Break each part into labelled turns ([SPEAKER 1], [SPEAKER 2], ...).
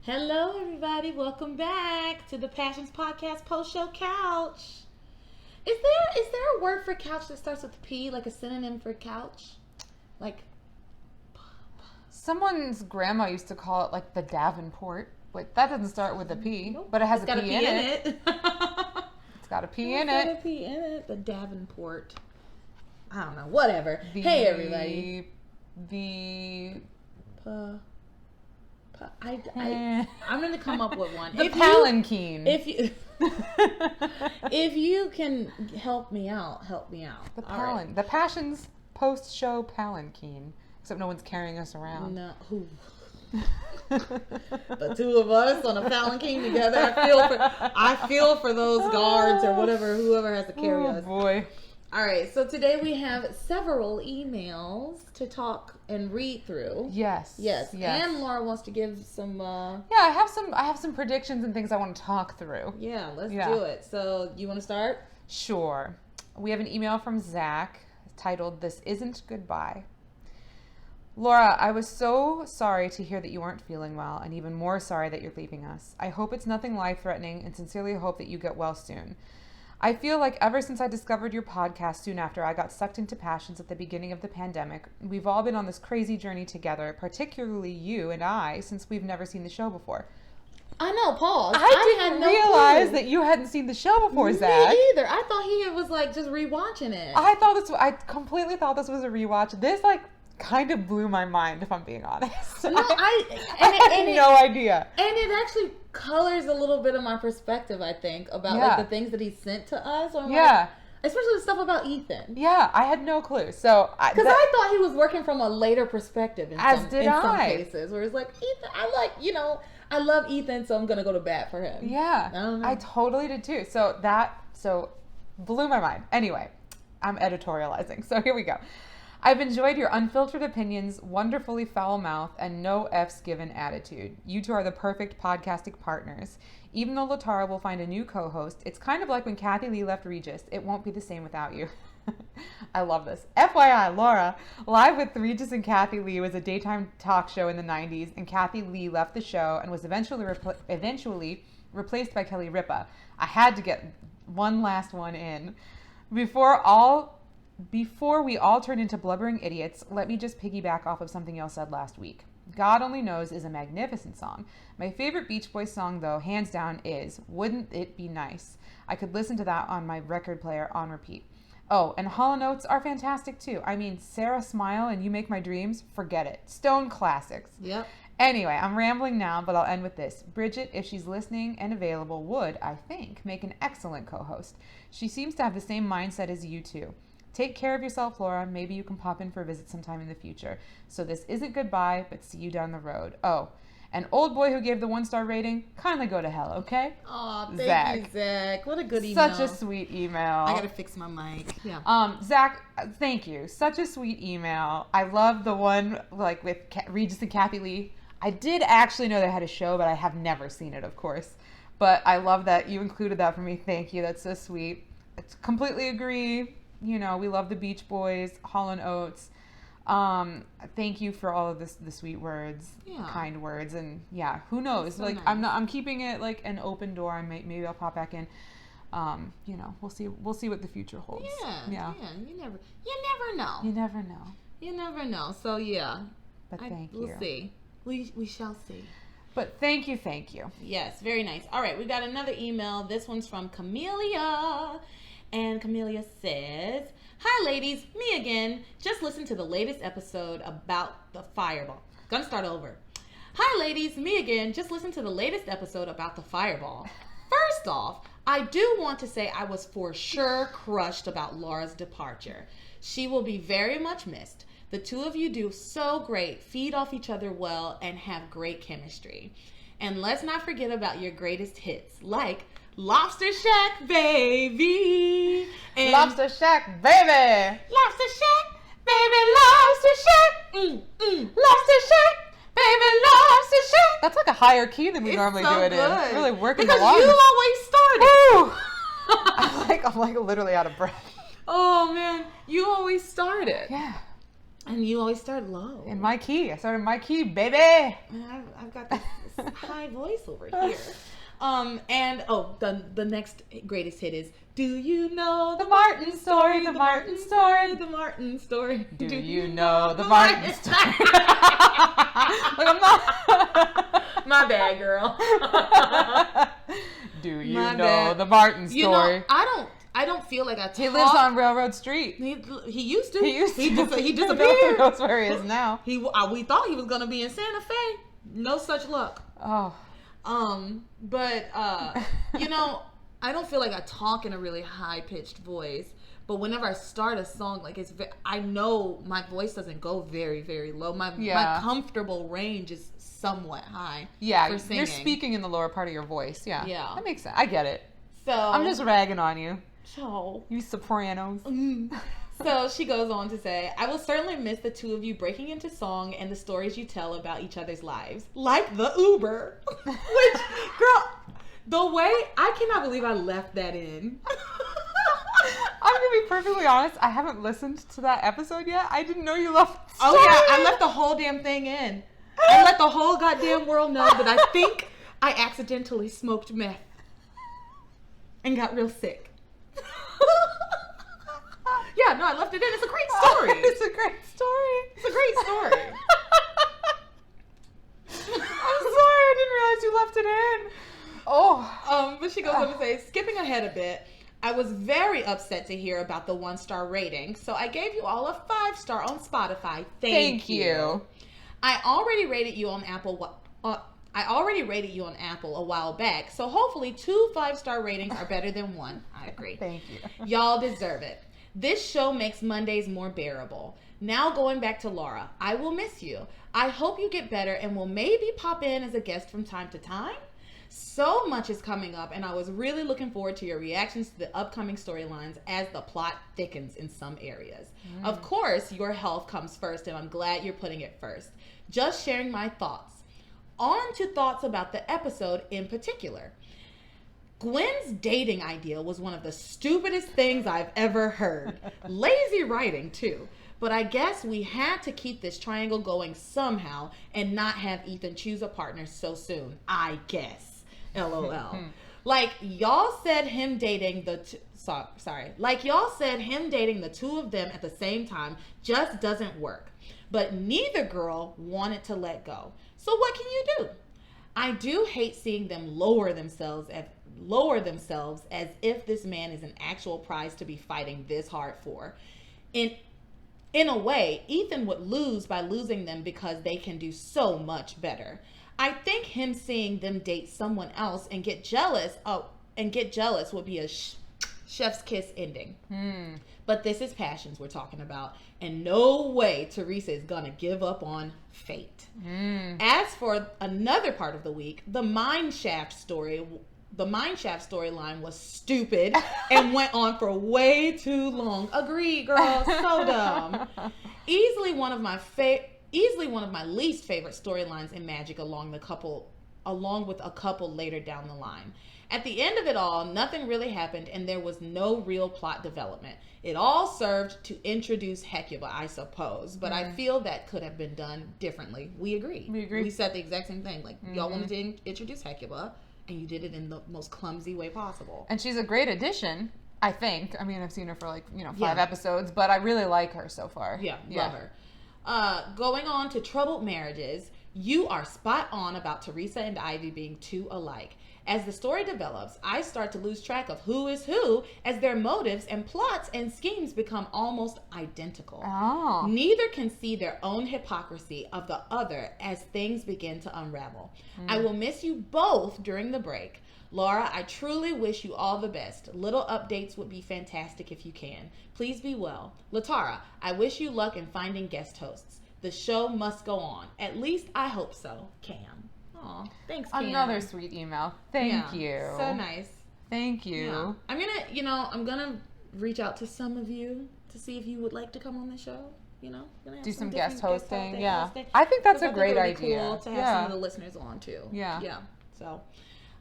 [SPEAKER 1] Hello, everybody. Welcome back to the Passions Podcast Post-Show Couch. Is there a word for couch that starts with P, like a synonym for couch? Like,
[SPEAKER 2] someone's grandma used to call it like the Davenport. Wait, that doesn't start with a P, but it has
[SPEAKER 1] it's
[SPEAKER 2] a
[SPEAKER 1] got
[SPEAKER 2] P in it.
[SPEAKER 1] It's
[SPEAKER 2] got a P in
[SPEAKER 1] got a
[SPEAKER 2] it.
[SPEAKER 1] P in it. The Davenport. I don't know. Whatever. Hey, everybody. I'm going to come up with one.
[SPEAKER 2] The palanquin.
[SPEAKER 1] If you can help me out, help me out.
[SPEAKER 2] The Passions post-show palanquin. Except no one's carrying us around.
[SPEAKER 1] No, who? The two of us on a palanquin together. I feel for those guards or whoever has to carry us.
[SPEAKER 2] Oh boy.
[SPEAKER 1] All right, so today we have several emails to talk and read through.
[SPEAKER 2] Yes.
[SPEAKER 1] And Laura wants to give some.
[SPEAKER 2] Yeah, I have some predictions and things I want to talk through.
[SPEAKER 1] Yeah, let's do it. So you want to start?
[SPEAKER 2] Sure. We have an email from Zach titled "This Isn't Goodbye." Laura, I was so sorry to hear that you weren't feeling well, and even more sorry that you're leaving us. I hope it's nothing life-threatening, and sincerely hope that you get well soon. I feel like ever since I discovered your podcast soon after I got sucked into Passions at the beginning of the pandemic, we've all been on this crazy journey together, particularly you and I, since we've never seen the show before.
[SPEAKER 1] I know, pause.
[SPEAKER 2] I didn't realize that you hadn't seen the show before, Zach.
[SPEAKER 1] Me either. I thought he was like just rewatching it.
[SPEAKER 2] I completely thought this was a rewatch. This kind of blew my mind, if I'm being honest.
[SPEAKER 1] No,
[SPEAKER 2] I had no idea.
[SPEAKER 1] And it actually colors a little bit of my perspective, I think, about like the things that he sent to us. Especially the stuff about Ethan.
[SPEAKER 2] Yeah, I had no clue. So
[SPEAKER 1] because I thought he was working from a later perspective in some cases, where it's like, Ethan, I love Ethan, so I'm gonna go to bat for him.
[SPEAKER 2] Yeah, I totally did too. So blew my mind. Anyway, I'm editorializing. So here we go. I've enjoyed your unfiltered opinions, wonderfully foul mouth, and no F's given attitude. You two are the perfect podcasting partners. Even though Latara will find a new co-host, it's kind of like when Kathy Lee left Regis. It won't be the same without you. I love this. FYI, Laura, Live with Regis and Kathy Lee was a daytime talk show in the 90s, and Kathy Lee left the show and was eventually replaced by Kelly Ripa. I had to get one last one in. Before we all turn into blubbering idiots, let me just piggyback off of something else said last week. God Only Knows is a magnificent song. My favorite Beach Boys song, though, hands down, is Wouldn't It Be Nice? I could listen to that on my record player on repeat. Oh, and Hall & Oates are fantastic, too. I mean, Sarah Smile and You Make My Dreams, forget it. Stone classics.
[SPEAKER 1] Yep.
[SPEAKER 2] Anyway, I'm rambling now, but I'll end with this. Bridget, if she's listening and available, would, I think, make an excellent co-host. She seems to have the same mindset as you two. Take care of yourself, Laura. Maybe you can pop in for a visit sometime in the future. So this isn't goodbye, but see you down the road. Oh, and old boy who gave the 1-star rating, kindly go to hell, okay?
[SPEAKER 1] Oh, thank you, Zach. What a good email.
[SPEAKER 2] Such a sweet email.
[SPEAKER 1] I gotta fix my mic. Yeah.
[SPEAKER 2] Zach, thank you. Such a sweet email. I love the one with Regis and Kathy Lee. I did actually know they had a show, but I have never seen it, of course. But I love that you included that for me. Thank you. That's so sweet. I completely agree. We love the Beach Boys, Hall & Oates. Thank you for all of the sweet words, kind words, and who knows? So nice. I'm keeping it like an open door. Maybe I'll pop back in. We'll see what the future holds.
[SPEAKER 1] Yeah. You never know. You never know. So
[SPEAKER 2] But thank you.
[SPEAKER 1] We'll see. We shall see.
[SPEAKER 2] But thank you.
[SPEAKER 1] Yes, very nice. All right, we got another email. This one's from Camellia. And Camellia says, "Hi ladies, me again. Just listened to the latest episode about the fireball." Gonna start over. "Hi ladies, me again. Just listened to the latest episode about the fireball. First off, I do want to say I was for sure crushed about Laura's departure. She will be very much missed. The two of you do so great, feed off each other well, and have great chemistry. And let's not forget about your greatest hits, like Lobster Shack, baby. And
[SPEAKER 2] Lobster Shack, baby.
[SPEAKER 1] Lobster Shack, baby, Lobster Shack. Lobster Shack, baby, Lobster Shack.
[SPEAKER 2] That's like a higher key than we normally do it in. Really working
[SPEAKER 1] because
[SPEAKER 2] along.
[SPEAKER 1] You always started.
[SPEAKER 2] I'm like literally out of breath.
[SPEAKER 1] Oh man, you always started.
[SPEAKER 2] Yeah.
[SPEAKER 1] And you always start low.
[SPEAKER 2] In my key. I started in my key, baby.
[SPEAKER 1] And I've got this high voice over here. And the next greatest hit is, do you know
[SPEAKER 2] The Martin story, the Martin story.
[SPEAKER 1] the Martin story?
[SPEAKER 2] Do you know the Martin story? Like, I'm not.
[SPEAKER 1] My bad, girl.
[SPEAKER 2] Do you
[SPEAKER 1] My
[SPEAKER 2] know
[SPEAKER 1] bad.
[SPEAKER 2] the Martin story?
[SPEAKER 1] You know, I don't feel like I talk.
[SPEAKER 2] He lives on Railroad Street.
[SPEAKER 1] He used to.
[SPEAKER 2] He used to.
[SPEAKER 1] He
[SPEAKER 2] Nobody
[SPEAKER 1] disappeared.
[SPEAKER 2] knows where he is now.
[SPEAKER 1] We thought he was gonna be in Santa Fe. No such luck.
[SPEAKER 2] Oh.
[SPEAKER 1] But you know, I don't feel like I talk in a really high pitched voice. But whenever I start a song, like I know my voice doesn't go very, very low. My comfortable range is somewhat high.
[SPEAKER 2] Yeah,
[SPEAKER 1] for singing.
[SPEAKER 2] you're speaking in the lower part of your voice. Yeah.
[SPEAKER 1] Yeah.
[SPEAKER 2] That makes sense. I get it.
[SPEAKER 1] So
[SPEAKER 2] I'm just ragging on you.
[SPEAKER 1] So
[SPEAKER 2] You sopranos.
[SPEAKER 1] So she goes on to say, I will certainly miss the two of you breaking into song and the stories you tell about each other's lives. Like the Uber. Which, girl, the way, I cannot believe I left that in.
[SPEAKER 2] I'm gonna be perfectly honest. I haven't listened to that episode yet. I didn't know you left. The
[SPEAKER 1] Oh
[SPEAKER 2] story.
[SPEAKER 1] yeah, I left the whole damn thing in. I let the whole goddamn world know that I think I accidentally smoked meth and got real sick. Yeah, no, I left it in. It's a great story.
[SPEAKER 2] It's a great story.
[SPEAKER 1] It's a great story.
[SPEAKER 2] I'm sorry, I didn't realize you left it in. Oh.
[SPEAKER 1] But she goes on to say, skipping ahead a bit, I was very upset to hear about the 1-star rating, so I gave you all a 5-star on Spotify. Thank you. I already rated you on Apple. I already rated you on Apple a while back, so hopefully 2 5-star ratings are better than 1. I agree.
[SPEAKER 2] Thank you.
[SPEAKER 1] Y'all deserve it. This show makes Mondays more bearable. Now going back to Laura, I will miss you. I hope you get better and will maybe pop in as a guest from time to time. So much is coming up, and I was really looking forward to your reactions to the upcoming storylines as the plot thickens in some areas. Of course, your health comes first, and I'm glad you're putting it first. Just sharing my thoughts. On to thoughts about the episode in particular. Gwen's dating idea was one of the stupidest things I've ever heard. Lazy writing, too. But I guess we had to keep this triangle going somehow and not have Ethan choose a partner so soon. I guess. LOL. Like y'all said him dating the Like y'all said him dating the two of them at the same time just doesn't work. But neither girl wanted to let go. So what can you do? I do hate seeing them lower themselves as if this man is an actual prize to be fighting this hard for. In a way, Ethan would lose by losing them because they can do so much better. I think him seeing them date someone else and get jealous would be a chef's kiss ending. But this is passions we're talking about, and no way Teresa is gonna give up on fate. As for another part of the week, the mineshaft storyline was stupid and went on for way too long. Agreed, girl. So dumb. Easily one of my least favorite storylines in Magic, along with a couple later down the line. At the end of it all, nothing really happened and there was no real plot development. It all served to introduce Hecuba, I suppose, but I feel that could have been done differently. We agree. We said the exact same thing. Like, y'all wanted to introduce Hecuba, and you did it in the most clumsy way possible.
[SPEAKER 2] And she's a great addition, I think. I mean, I've seen her for 5 episodes, but I really like her so far.
[SPEAKER 1] Yeah, love her. Going on to troubled marriages, you are spot on about Teresa and Ivy being too alike. As the story develops, I start to lose track of who is who as their motives and plots and schemes become almost identical.
[SPEAKER 2] Oh.
[SPEAKER 1] Neither can see their own hypocrisy of the other as things begin to unravel. I will miss you both during the break. Laura, I truly wish you all the best. Little updates would be fantastic if you can. Please be well. Latara, I wish you luck in finding guest hosts. The show must go on. At least I hope so. Cam. Aw, thanks, Cam.
[SPEAKER 2] Another sweet email. Thank you.
[SPEAKER 1] So nice.
[SPEAKER 2] Thank you.
[SPEAKER 1] Yeah. I'm gonna reach out to some of you to see if you would like to come on the show. Gonna have
[SPEAKER 2] Do some
[SPEAKER 1] different
[SPEAKER 2] guest hosting.
[SPEAKER 1] hosting.
[SPEAKER 2] I think that's a
[SPEAKER 1] Because I
[SPEAKER 2] great
[SPEAKER 1] think it would be
[SPEAKER 2] idea.
[SPEAKER 1] cool to have some of the listeners on too.
[SPEAKER 2] Yeah.
[SPEAKER 1] So,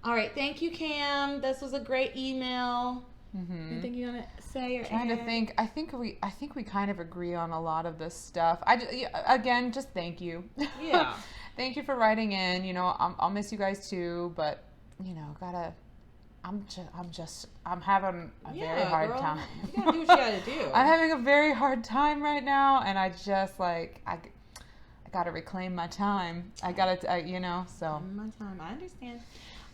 [SPEAKER 1] all right. Thank you, Cam. This was a great email. Anything you want to say or
[SPEAKER 2] Trying to
[SPEAKER 1] add?
[SPEAKER 2] think. I think we kind of agree on a lot of this stuff. Again, just thank you.
[SPEAKER 1] Yeah.
[SPEAKER 2] Thank you for writing in. You know, I'll miss you guys too, but you know, I'm having a very hard time.
[SPEAKER 1] You gotta do what you gotta do.
[SPEAKER 2] I'm having a very hard time right now, and I just like I gotta reclaim my time. I gotta, so.
[SPEAKER 1] My time. I understand.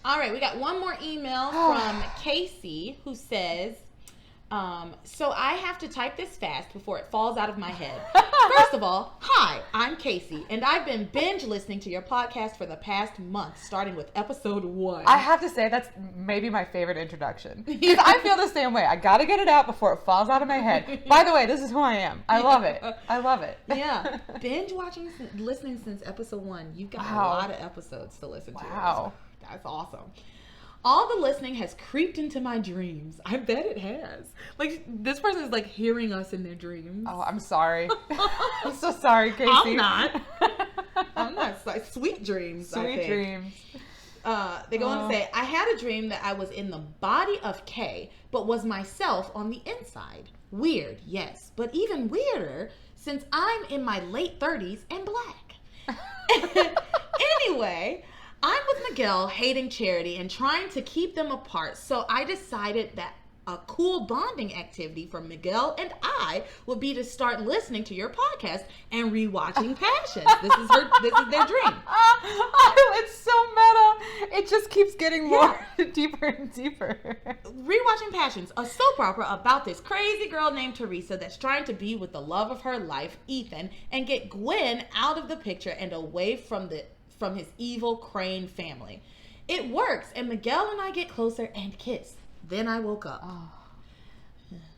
[SPEAKER 1] All right, we got one more email from Casey who says, so I have to type this fast before it falls out of my head. First of all, hi, I'm Casey, and I've been binge listening to your podcast for the past month, starting with episode 1.
[SPEAKER 2] I have to say that's maybe my favorite introduction. Because I feel the same way. I gotta get it out before it falls out of my head. By the way, this is who I am. I love it. I love it.
[SPEAKER 1] Yeah. Binge watching, listening since episode 1. You've got
[SPEAKER 2] Wow.
[SPEAKER 1] a lot of episodes to listen to.
[SPEAKER 2] Wow.
[SPEAKER 1] That's awesome. All the listening has creeped into my dreams. I bet it has. Like, this person is like hearing us in their dreams.
[SPEAKER 2] Oh, I'm sorry. I'm so sorry, Casey.
[SPEAKER 1] I'm not. I'm not. Sweet dreams. I
[SPEAKER 2] Sweet
[SPEAKER 1] think.
[SPEAKER 2] dreams.
[SPEAKER 1] They go on to say, I had a dream that I was in the body of Kay, but was myself on the inside. Weird, yes, but even weirder since I'm in my late 30s and black. Anyway, I'm with Miguel hating Charity and trying to keep them apart, so I decided that a cool bonding activity for Miguel and I would be to start listening to your podcast and rewatching Passions. This is their dream.
[SPEAKER 2] It's so meta. It just keeps getting more deeper and deeper.
[SPEAKER 1] Rewatching Passions, a soap opera about this crazy girl named Teresa that's trying to be with the love of her life, Ethan, and get Gwen out of the picture and away from his evil Crane family. It works, and Miguel and I get closer and kiss. Then I woke up.
[SPEAKER 2] Oh.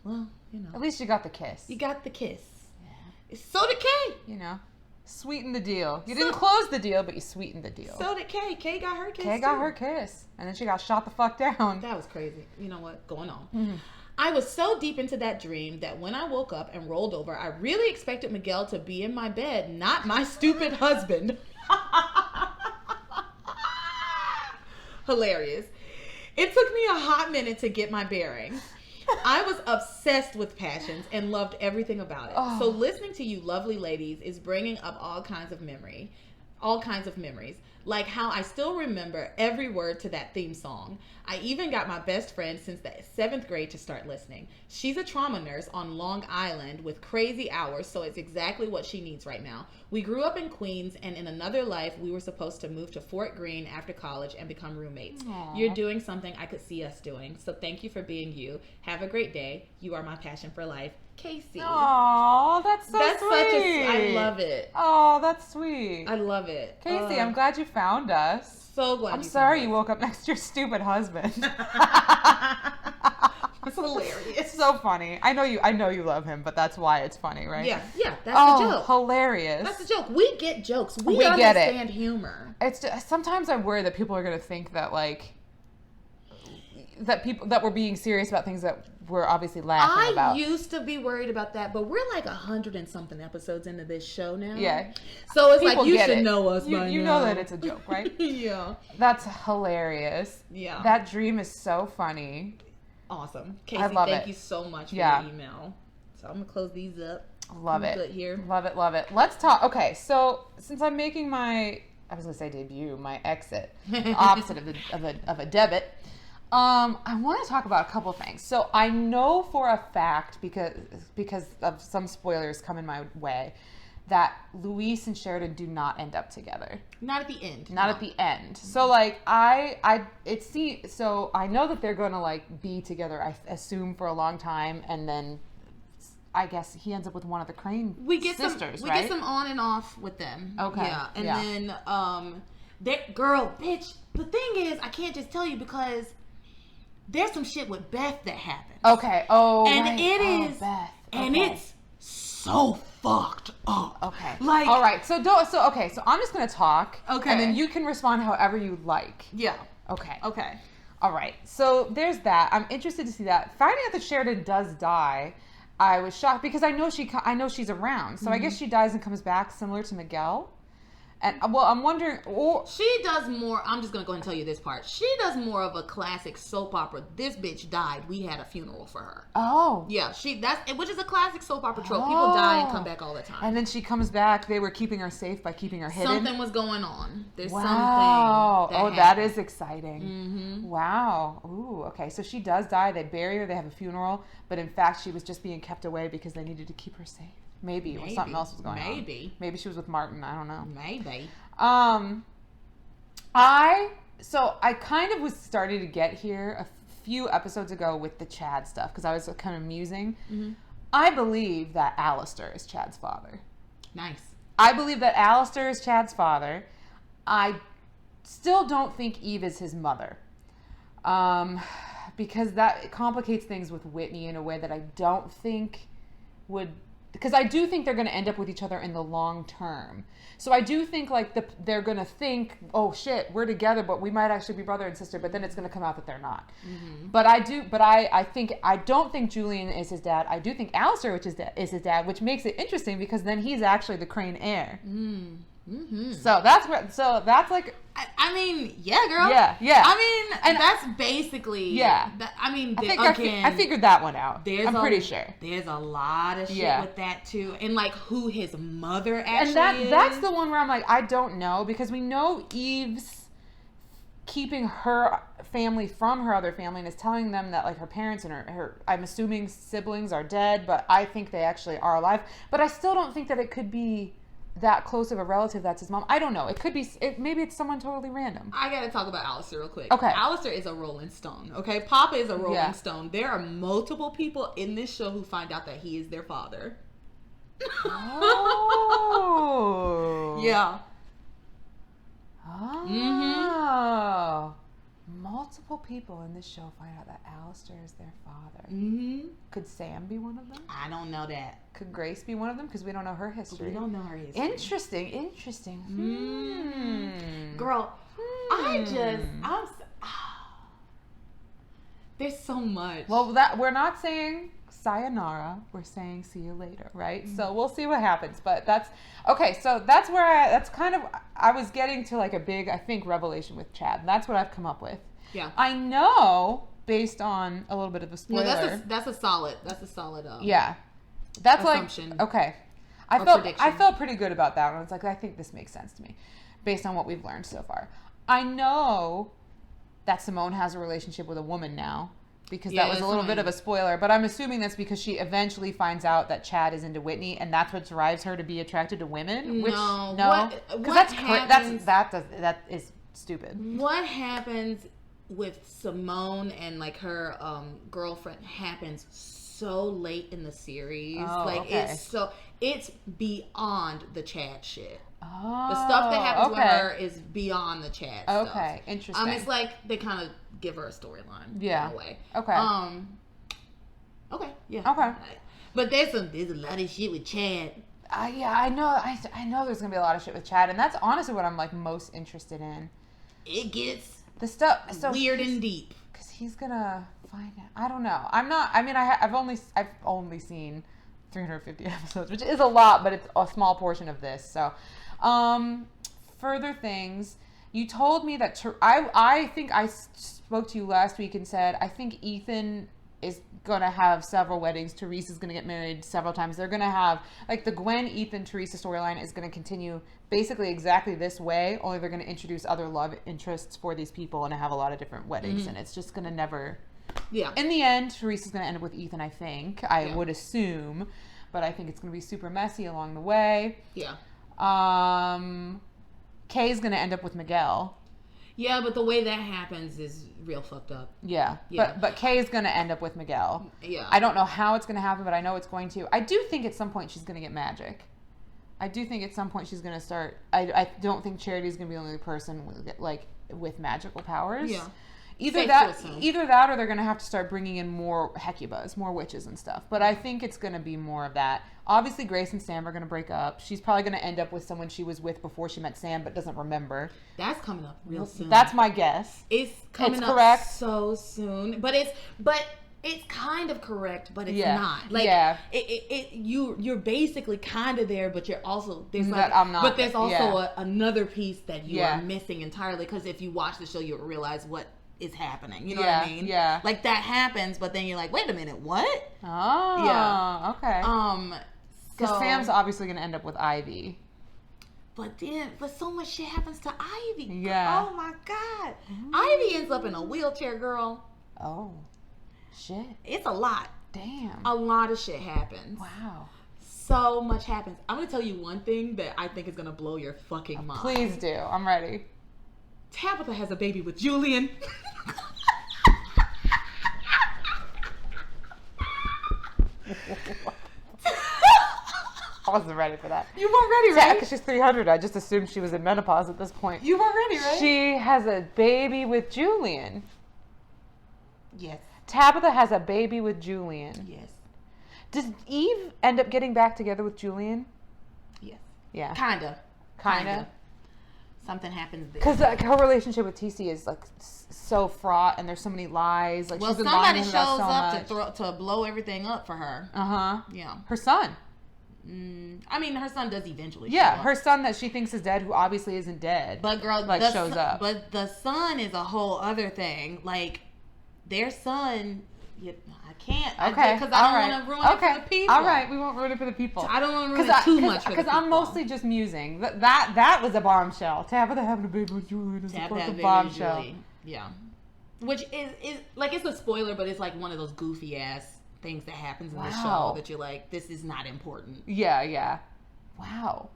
[SPEAKER 1] Well, you know.
[SPEAKER 2] At least you got the kiss.
[SPEAKER 1] You got the kiss. Yeah. So did Kay.
[SPEAKER 2] You know, sweeten the deal. You didn't close the deal, but you sweetened the deal.
[SPEAKER 1] So did Kay. Kay got her kiss.
[SPEAKER 2] Kay got her kiss, and then she got shot the fuck down.
[SPEAKER 1] That was crazy. You know what? Going on.
[SPEAKER 2] Mm-hmm.
[SPEAKER 1] I was so deep into that dream that when I woke up and rolled over, I really expected Miguel to be in my bed, not my stupid husband. Hilarious. It took me a hot minute to get my bearings. I was obsessed with Passions and loved everything about it.
[SPEAKER 2] Oh.
[SPEAKER 1] So listening to you lovely ladies is bringing up all kinds of memories. Like how I still remember every word to that theme song. I even got my best friend since the 7th grade to start listening. She's a trauma nurse on Long Island with crazy hours, so it's exactly what she needs right now. We grew up in Queens, and in another life, we were supposed to move to Fort Greene after college and become roommates.
[SPEAKER 2] Aww.
[SPEAKER 1] You're doing something I could see us doing, so thank you for being you. Have a great day. You are my passion for life. Casey.
[SPEAKER 2] Aw, that's so sweet.
[SPEAKER 1] I love it.
[SPEAKER 2] Oh, that's sweet.
[SPEAKER 1] I love it.
[SPEAKER 2] Casey, I'm glad you found us.
[SPEAKER 1] So glad.
[SPEAKER 2] I'm sorry you woke up next to your stupid husband.
[SPEAKER 1] It's hilarious.
[SPEAKER 2] It's so funny. I know you love him, but that's why it's funny, right?
[SPEAKER 1] Yeah, that's the joke.
[SPEAKER 2] Hilarious.
[SPEAKER 1] That's the joke. We get jokes. We
[SPEAKER 2] get it.
[SPEAKER 1] understand humor.
[SPEAKER 2] It's just, sometimes I worry that people are going to think that that we're being serious about things that we're obviously laughing about.
[SPEAKER 1] I used to be worried about that, but we're like 100 and something episodes into this show now.
[SPEAKER 2] Yeah.
[SPEAKER 1] So it's
[SPEAKER 2] People
[SPEAKER 1] like you
[SPEAKER 2] get
[SPEAKER 1] should
[SPEAKER 2] it.
[SPEAKER 1] know us by now.
[SPEAKER 2] You know that it's a joke, right?
[SPEAKER 1] Yeah.
[SPEAKER 2] That's hilarious.
[SPEAKER 1] Yeah.
[SPEAKER 2] That dream is so funny.
[SPEAKER 1] Awesome. Casey,
[SPEAKER 2] love
[SPEAKER 1] thank
[SPEAKER 2] it.
[SPEAKER 1] you so much for
[SPEAKER 2] Yeah.
[SPEAKER 1] your email. So I'm going to close these up.
[SPEAKER 2] Love
[SPEAKER 1] I'm
[SPEAKER 2] it.
[SPEAKER 1] Good here.
[SPEAKER 2] Love it, love it. Let's talk. Okay, so since I'm making my debut, my exit, the opposite of a debit, I want to talk about a couple things. So I know for a fact, because of some spoilers coming my way, that Luis and Sheridan do not end up together.
[SPEAKER 1] Not at the end.
[SPEAKER 2] Not at the end. So like I know that they're gonna like be together, I assume, for a long time, and then I guess he ends up with one of the Crane sisters,
[SPEAKER 1] We
[SPEAKER 2] right?
[SPEAKER 1] get some on and off with them.
[SPEAKER 2] Okay.
[SPEAKER 1] Yeah. And
[SPEAKER 2] Yeah.
[SPEAKER 1] then that girl, bitch, the thing is, I can't just tell you because there's some shit with Beth that happened.
[SPEAKER 2] Okay. Oh,
[SPEAKER 1] And
[SPEAKER 2] right.
[SPEAKER 1] it
[SPEAKER 2] Oh,
[SPEAKER 1] is
[SPEAKER 2] Beth.
[SPEAKER 1] and
[SPEAKER 2] Okay.
[SPEAKER 1] it's so fucked up.
[SPEAKER 2] Okay.
[SPEAKER 1] Like,
[SPEAKER 2] all right. So I'm just gonna talk.
[SPEAKER 1] Okay.
[SPEAKER 2] And then you can respond however you like.
[SPEAKER 1] Yeah.
[SPEAKER 2] Okay.
[SPEAKER 1] Okay.
[SPEAKER 2] All right. So there's that. I'm interested to see that. Finding out that Sheridan does die, I was shocked because I know she's around. So I guess she dies and comes back, similar to Miguel. And well, I'm wondering.
[SPEAKER 1] She does more. I'm just gonna go ahead and tell you this part. She does more of a classic soap opera. This bitch died. We had a funeral for her.
[SPEAKER 2] Oh.
[SPEAKER 1] Yeah, which is a classic soap opera trope. People die and come back all the time.
[SPEAKER 2] And then she comes back. They were keeping her safe by keeping her hidden.
[SPEAKER 1] Something was going on. There's
[SPEAKER 2] wow.
[SPEAKER 1] something.
[SPEAKER 2] That is exciting.
[SPEAKER 1] Mm-hmm.
[SPEAKER 2] Wow. Ooh. Okay. So she does die. They bury her. They have a funeral. But in fact, she was just being kept away because they needed to keep her safe. Maybe. Or something else was going on. Maybe she was with Martin. I don't know.
[SPEAKER 1] Maybe.
[SPEAKER 2] I kind of was starting to get here a few episodes ago with the Chad stuff because I was kind of musing.
[SPEAKER 1] Mm-hmm.
[SPEAKER 2] I believe that Alistair is Chad's father.
[SPEAKER 1] Nice.
[SPEAKER 2] I believe that Alistair is Chad's father. I still don't think Eve is his mother. Because that complicates things with Whitney in a way that I don't think would... Because I do think they're going to end up with each other in the long term. So I do think like they're going to think, oh shit, we're together, but we might actually be brother and sister. But then it's going to come out that they're not. Mm-hmm. But I don't think Julian is his dad. I do think Alistair is his dad, which makes it interesting because then he's actually the Crane heir. Mm-hmm. So that's like.
[SPEAKER 1] I mean, yeah, girl.
[SPEAKER 2] Yeah.
[SPEAKER 1] I mean, and that's basically.
[SPEAKER 2] Yeah. I figured that one out. I'm pretty sure.
[SPEAKER 1] There's a lot of shit with that too, and like who his mother actually is.
[SPEAKER 2] That's the one where I'm like, I don't know because we know Eve's keeping her family from her other family and is telling them that like her parents and her I'm assuming siblings are dead, but I think they actually are alive. But I still don't think that it could be that close of a relative that's his mom. I don't know. It could be, maybe it's someone totally random.
[SPEAKER 1] I gotta talk about Alistair real quick.
[SPEAKER 2] Okay.
[SPEAKER 1] Alistair is a Rolling Stone, okay? Papa is a Rolling Stone. There are multiple people in this show who find out that he is their father.
[SPEAKER 2] Oh.
[SPEAKER 1] Yeah.
[SPEAKER 2] Oh.
[SPEAKER 1] Mm-hmm.
[SPEAKER 2] Multiple people in this show find out that Alistair is their father.
[SPEAKER 1] Mm-hmm.
[SPEAKER 2] Could Sam be one of them?
[SPEAKER 1] I don't know that.
[SPEAKER 2] Could Grace be one of them? Because we don't know her history.
[SPEAKER 1] We don't know her history.
[SPEAKER 2] Interesting.
[SPEAKER 1] Girl, there's so much.
[SPEAKER 2] Well, we're not saying sayonara. We're saying see you later, right? Mm-hmm. So we'll see what happens. But that's okay. So that's where I was getting to like a big, I think, revelation with Chad. And that's what I've come up with.
[SPEAKER 1] Yeah.
[SPEAKER 2] I know based on a little bit of a spoiler.
[SPEAKER 1] No, that's a solid.
[SPEAKER 2] Yeah. That's
[SPEAKER 1] assumption.
[SPEAKER 2] Like okay. I felt pretty good about that one. It's like I think this makes sense to me based on what we've learned so far. I know that Simone has a relationship with a woman now because that was a little bit of a spoiler, but I'm assuming that's because she eventually finds out that Chad is into Whitney and that's what drives her to be attracted to women.
[SPEAKER 1] No,
[SPEAKER 2] because that is stupid.
[SPEAKER 1] What happens with Simone and like her girlfriend happens so late in the series. It's beyond the Chad shit.
[SPEAKER 2] Oh,
[SPEAKER 1] the stuff that happens with her is beyond the Chad stuff.
[SPEAKER 2] Okay, interesting.
[SPEAKER 1] It's like they kind of give her a storyline.
[SPEAKER 2] Yeah.
[SPEAKER 1] In a way.
[SPEAKER 2] Okay.
[SPEAKER 1] Okay. Yeah.
[SPEAKER 2] Okay.
[SPEAKER 1] But there's a lot of shit with Chad.
[SPEAKER 2] Yeah, I know. I know there's gonna be a lot of shit with Chad, and that's honestly what I'm like most interested in.
[SPEAKER 1] It gets
[SPEAKER 2] the stuff
[SPEAKER 1] weird and deep
[SPEAKER 2] because he's gonna find out. I don't know. I'm not. I mean, I've only seen 350 episodes, which is a lot, but it's a small portion of this. So, further things. You told me that I think I spoke to you last week and said I think Ethan is going to have several weddings. Teresa is going to get married several times. They're going to have like the Gwen, Ethan, Teresa storyline is going to continue basically exactly this way. Only they're going to introduce other love interests for these people and have a lot of different weddings, and it's just going to never. Yeah. In the end, Teresa's going to end up with Ethan. I think I would assume, but I think it's going to be super messy along the way.
[SPEAKER 1] Yeah.
[SPEAKER 2] Kay's going to end up with Miguel.
[SPEAKER 1] Yeah, but the way that happens is real fucked up.
[SPEAKER 2] Yeah. But Kay's going to end up with Miguel.
[SPEAKER 1] Yeah.
[SPEAKER 2] I don't know how it's going to happen, but I know it's going to. I do think at some point she's going to get magic. I do think at some point she's going to start. I don't think Charity's going to be the only person with magical powers.
[SPEAKER 1] Yeah.
[SPEAKER 2] Either that or they're going to have to start bringing in more Hecubas, more witches and stuff. But I think it's going to be more of that. Obviously, Grace and Sam are going to break up. She's probably going to end up with someone she was with before she met Sam but doesn't remember.
[SPEAKER 1] That's coming up real soon.
[SPEAKER 2] That's my guess.
[SPEAKER 1] It's coming up
[SPEAKER 2] correct.
[SPEAKER 1] so soon. But It's kind of correct, but it's
[SPEAKER 2] Yeah.
[SPEAKER 1] not. Like,
[SPEAKER 2] Yeah.
[SPEAKER 1] You're basically kind of there, but you're also there's
[SPEAKER 2] That
[SPEAKER 1] like,
[SPEAKER 2] I'm not.
[SPEAKER 1] but there's also
[SPEAKER 2] Yeah.
[SPEAKER 1] another piece that you
[SPEAKER 2] Yeah.
[SPEAKER 1] are missing entirely. Because if you watch the show, you'll realize what is happening. You know
[SPEAKER 2] Yeah,
[SPEAKER 1] what I mean?
[SPEAKER 2] yeah.
[SPEAKER 1] Like that happens, but then you're like, wait a minute, what?
[SPEAKER 2] Oh.
[SPEAKER 1] Yeah.
[SPEAKER 2] Okay. Because
[SPEAKER 1] So,
[SPEAKER 2] Sam's obviously going to end up with Ivy.
[SPEAKER 1] but so much shit happens to Ivy.
[SPEAKER 2] Yeah.
[SPEAKER 1] Oh my God. Ivy ends up in a wheelchair, girl.
[SPEAKER 2] Oh. Shit.
[SPEAKER 1] It's a lot.
[SPEAKER 2] Damn.
[SPEAKER 1] A lot of shit happens.
[SPEAKER 2] Wow.
[SPEAKER 1] So much happens. I'm gonna tell you one thing that I think is gonna blow your fucking mind.
[SPEAKER 2] Please do. I'm ready.
[SPEAKER 1] Tabitha has a baby with Julian.
[SPEAKER 2] I wasn't ready for that.
[SPEAKER 1] You weren't ready,
[SPEAKER 2] Yeah,
[SPEAKER 1] right?
[SPEAKER 2] because she's 300. I just assumed she was in menopause at this point.
[SPEAKER 1] You weren't ready, right?
[SPEAKER 2] She has a baby with Julian.
[SPEAKER 1] Yes.
[SPEAKER 2] Tabitha has a baby with Julian.
[SPEAKER 1] Yes.
[SPEAKER 2] Does Eve end up getting back together with Julian?
[SPEAKER 1] Yes.
[SPEAKER 2] Yeah.
[SPEAKER 1] Kinda.
[SPEAKER 2] Kinda.
[SPEAKER 1] Something happens there.
[SPEAKER 2] Because like, her relationship with TC is like so fraught, and there's so many lies. Like
[SPEAKER 1] Well,
[SPEAKER 2] she's been lying
[SPEAKER 1] somebody
[SPEAKER 2] to him about
[SPEAKER 1] shows
[SPEAKER 2] so
[SPEAKER 1] up
[SPEAKER 2] much.
[SPEAKER 1] to blow everything up for her. Yeah.
[SPEAKER 2] Her son.
[SPEAKER 1] I mean, her son does eventually.
[SPEAKER 2] Yeah,
[SPEAKER 1] show
[SPEAKER 2] her
[SPEAKER 1] up.
[SPEAKER 2] son that she thinks is dead, who obviously isn't dead.
[SPEAKER 1] But girl,
[SPEAKER 2] like
[SPEAKER 1] the
[SPEAKER 2] shows
[SPEAKER 1] son,
[SPEAKER 2] up.
[SPEAKER 1] But the son is a whole other thing. Like their son, I can't.
[SPEAKER 2] Okay,
[SPEAKER 1] Because I don't want to ruin it for the people.
[SPEAKER 2] All right, we won't ruin it for the people.
[SPEAKER 1] I don't want to ruin it too much for the
[SPEAKER 2] Because
[SPEAKER 1] people.
[SPEAKER 2] I'm mostly just musing. That was a bombshell. Tabitha having a baby with Julian is a
[SPEAKER 1] Tap that
[SPEAKER 2] fucking
[SPEAKER 1] baby
[SPEAKER 2] bombshell.
[SPEAKER 1] Julie. Yeah. Which is like, it's a spoiler, but it's like one of those goofy ass things that happens in the
[SPEAKER 2] Wow.
[SPEAKER 1] show that you're like, this is not important.
[SPEAKER 2] Yeah. Wow.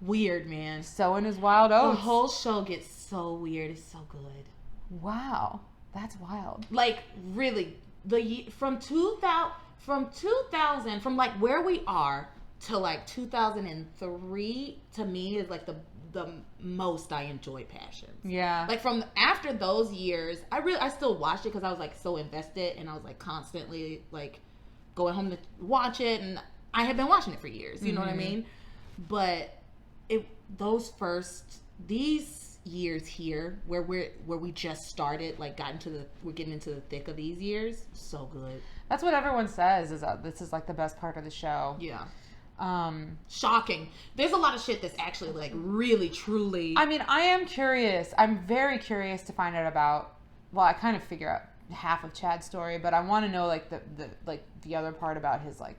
[SPEAKER 1] Weird, man.
[SPEAKER 2] Sowing his wild
[SPEAKER 1] The
[SPEAKER 2] oats.
[SPEAKER 1] whole show gets so weird. It's so good.
[SPEAKER 2] Wow. That's wild.
[SPEAKER 1] Like really, from 2000 from like where we are to like 2003 to me is like the most I enjoy Passions.
[SPEAKER 2] Yeah.
[SPEAKER 1] Like from after those years, I still watched it because I was like so invested, and I was like constantly like going home to watch it, and I had been watching it for years. You know what I mean? But these years here where we just started, like we're getting into the thick of these years. So good.
[SPEAKER 2] That's what everyone says, is that this is like the best part of the show.
[SPEAKER 1] Yeah. Shocking. There's a lot of shit that's actually like really truly.
[SPEAKER 2] I mean, I am curious. I'm very curious to find out about. Well, I kind of figure out half of Chad's story, but I want to know like the other part about his like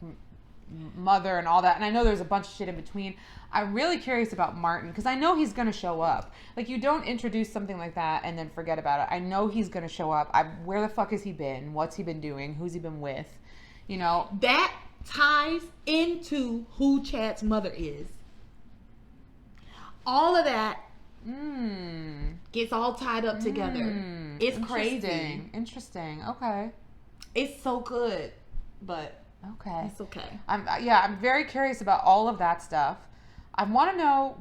[SPEAKER 2] mother and all that. And I know there's a bunch of shit in between. I'm really curious about Martin because I know he's going to show up. Like, you don't introduce something like that and then forget about it. I know he's going to show up. Where the fuck has he been? What's he been doing? Who's he been with? You know,
[SPEAKER 1] that ties into who Chad's mother is. All of that gets all tied up together. It's crazy.
[SPEAKER 2] Interesting. Okay.
[SPEAKER 1] It's so good, but
[SPEAKER 2] Okay.
[SPEAKER 1] it's okay.
[SPEAKER 2] I'm very curious about all of that stuff. I want to know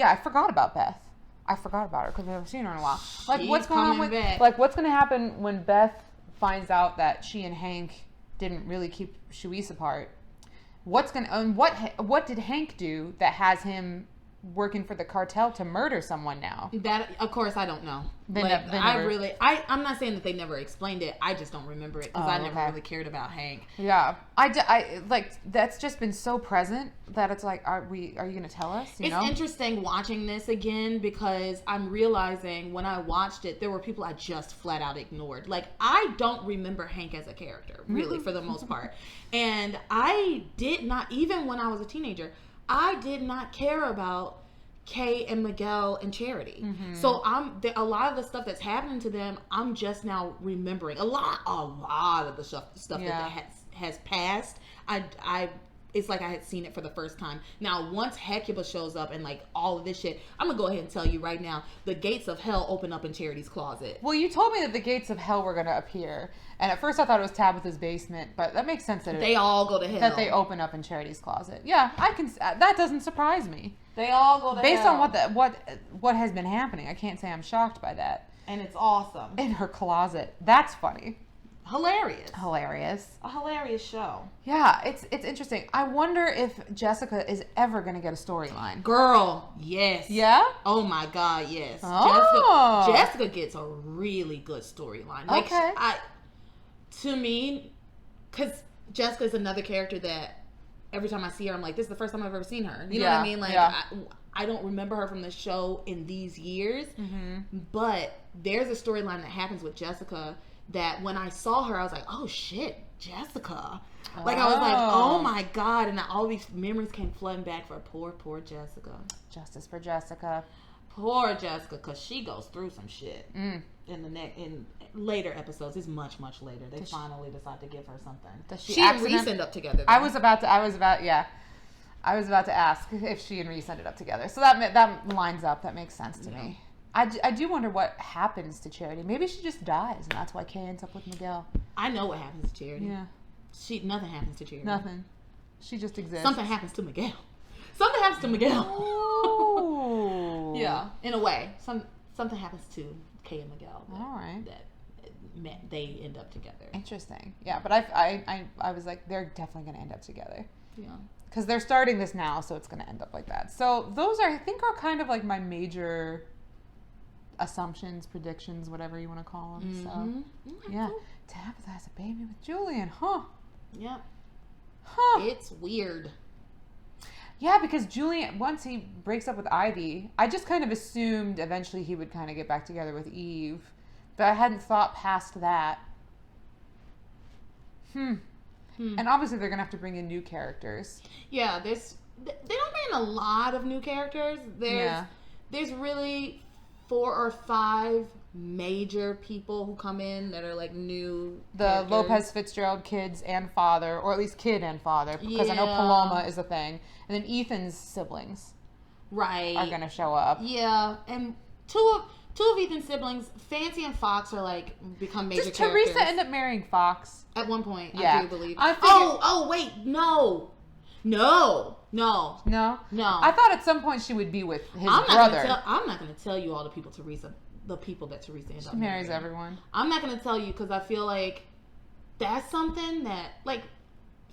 [SPEAKER 2] I forgot about Beth. I forgot about her because we haven't seen her in a while. Like,
[SPEAKER 1] She's
[SPEAKER 2] what's going on
[SPEAKER 1] coming
[SPEAKER 2] with,
[SPEAKER 1] back.
[SPEAKER 2] like, what's going to happen when Beth finds out that she and Hank didn't really keep Shawise apart? What did Hank do that has him working for the cartel to murder someone now?
[SPEAKER 1] That, of course, I don't know.
[SPEAKER 2] They
[SPEAKER 1] Like,
[SPEAKER 2] never-
[SPEAKER 1] I'm not saying that they never explained it. I just don't remember it because
[SPEAKER 2] Oh,
[SPEAKER 1] I never
[SPEAKER 2] okay.
[SPEAKER 1] really cared about Hank.
[SPEAKER 2] Yeah, I like that's just been so present that it's like, are you going to tell us?
[SPEAKER 1] It's interesting watching this again because I'm realizing when I watched it, there were people I just flat out ignored. Like, I don't remember Hank as a character, really, for the most part. And I did not, even when I was a teenager, I did not care about Kay and Miguel and Charity. So a lot of the stuff that's happening to them, I'm just now remembering. A lot of the stuff
[SPEAKER 2] Yeah.
[SPEAKER 1] that has passed. It's like I had seen it for the first time. Now, once Hecuba shows up and like all of this shit, I'm gonna go ahead and tell you right now, the gates of hell open up in Charity's closet.
[SPEAKER 2] Well, you told me that the gates of hell were going to appear, and at first I thought it was Tabitha's basement, but that makes sense
[SPEAKER 1] They all go to hell.
[SPEAKER 2] that they open up in Charity's closet. Yeah, I can. That doesn't surprise me.
[SPEAKER 1] They all go to
[SPEAKER 2] Based
[SPEAKER 1] hell.
[SPEAKER 2] on what has been happening, I can't say I'm shocked by that.
[SPEAKER 1] And it's awesome.
[SPEAKER 2] In her closet, that's funny,
[SPEAKER 1] Hilarious.
[SPEAKER 2] hilarious.
[SPEAKER 1] A hilarious show.
[SPEAKER 2] Yeah, it's interesting. I wonder if Jessica is ever going to get a storyline.
[SPEAKER 1] Girl, yes.
[SPEAKER 2] Yeah.
[SPEAKER 1] Oh my God, yes.
[SPEAKER 2] Oh.
[SPEAKER 1] Jessica gets a really good storyline. Like,
[SPEAKER 2] Okay.
[SPEAKER 1] to me, because Jessica's another character that every time I see her, I'm like, this is the first time I've ever seen her. You know what I mean? Like, I don't remember her from the show in these years, but there's a storyline that happens with Jessica that when I saw her, I was like, oh shit, Jessica. Like, I was like, oh my God. And all these memories came flooding back for poor Jessica.
[SPEAKER 2] Justice for Jessica.
[SPEAKER 1] Poor Jessica, because she goes through some shit in later episodes. It's much later. They finally decide to give her something.
[SPEAKER 2] Does
[SPEAKER 1] she and Reese end up together, though.
[SPEAKER 2] I was about to ask if she and Reese ended up together. So that lines up. That makes sense to me. I do wonder what happens to Charity. Maybe she just dies, and that's why Kay ends up with Miguel.
[SPEAKER 1] I know what happens to Charity.
[SPEAKER 2] Yeah.
[SPEAKER 1] Nothing happens to Charity.
[SPEAKER 2] Nothing. She just exists.
[SPEAKER 1] Something happens to Miguel. Something happens to Miguel.
[SPEAKER 2] Oh.
[SPEAKER 1] Yeah, in a way. Something happens to Kay and Miguel.
[SPEAKER 2] All right.
[SPEAKER 1] That they end up together.
[SPEAKER 2] Interesting. Yeah, but I was like, they're definitely going to end up together.
[SPEAKER 1] Yeah.
[SPEAKER 2] Because they're starting this now, so it's going to end up like that. So those I think are kind of like my major assumptions, predictions, whatever you want to call them. So, yeah. Tabitha has a baby with Julian, huh?
[SPEAKER 1] Yep.
[SPEAKER 2] Huh.
[SPEAKER 1] It's weird.
[SPEAKER 2] Yeah, because Julian, once he breaks up with Ivy, I just kind of assumed eventually he would kind of get back together with Eve. But I hadn't thought past that. And obviously they're going to have to bring in new characters.
[SPEAKER 1] Yeah, they don't bring in a lot of new characters. There's really 4 or 5 major people who come in that are like new.
[SPEAKER 2] The
[SPEAKER 1] characters.
[SPEAKER 2] Lopez Fitzgerald kids and father, or at least kid and father, because I know Paloma is a thing. And then Ethan's siblings are going to show up.
[SPEAKER 1] Yeah, and two of Ethan's siblings, Fancy and Fox, are like become major characters.
[SPEAKER 2] Does Teresa end up marrying Fox?
[SPEAKER 1] At one point,
[SPEAKER 2] Yeah.
[SPEAKER 1] I do believe.
[SPEAKER 2] I figured-
[SPEAKER 1] Oh, wait, no.
[SPEAKER 2] No?
[SPEAKER 1] No.
[SPEAKER 2] I thought at some point she would be with his
[SPEAKER 1] I'm
[SPEAKER 2] brother.
[SPEAKER 1] not going to tell you all the people that Teresa ends up
[SPEAKER 2] She marries
[SPEAKER 1] marrying.
[SPEAKER 2] everyone.
[SPEAKER 1] I'm not going to tell you because I feel like that's something that, like,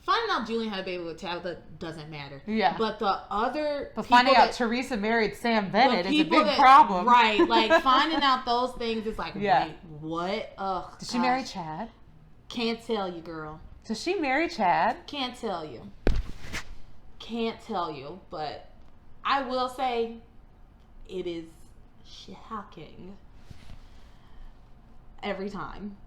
[SPEAKER 1] finding out Julian had a baby with Tabitha doesn't matter.
[SPEAKER 2] Yeah.
[SPEAKER 1] But the other
[SPEAKER 2] But finding out Teresa married Sam Bennett is a big problem.
[SPEAKER 1] Right. Like, finding out those things is like,
[SPEAKER 2] Yeah.
[SPEAKER 1] wait, what? Ugh.
[SPEAKER 2] Did she marry Chad?
[SPEAKER 1] Can't tell you, girl.
[SPEAKER 2] Does she marry Chad?
[SPEAKER 1] Can't tell you. But I will say it is shocking every time.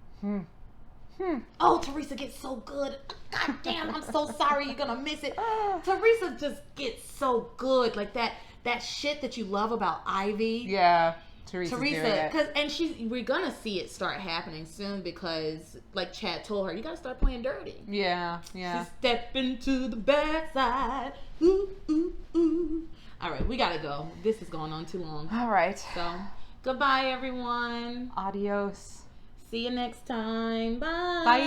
[SPEAKER 1] Oh, Teresa gets so good. God damn, I'm so sorry you're gonna miss it. Teresa just gets so good. Like that shit that you love about Ivy.
[SPEAKER 2] Yeah. Teresa,
[SPEAKER 1] we're gonna see it start happening soon because, like Chad told her, you gotta start playing dirty.
[SPEAKER 2] Yeah.
[SPEAKER 1] She step into the backside. Ooh, ooh, ooh. All right, we gotta go. This is going on too long.
[SPEAKER 2] All right.
[SPEAKER 1] So, goodbye, everyone.
[SPEAKER 2] Adios.
[SPEAKER 1] See you next time. Bye.
[SPEAKER 2] Bye.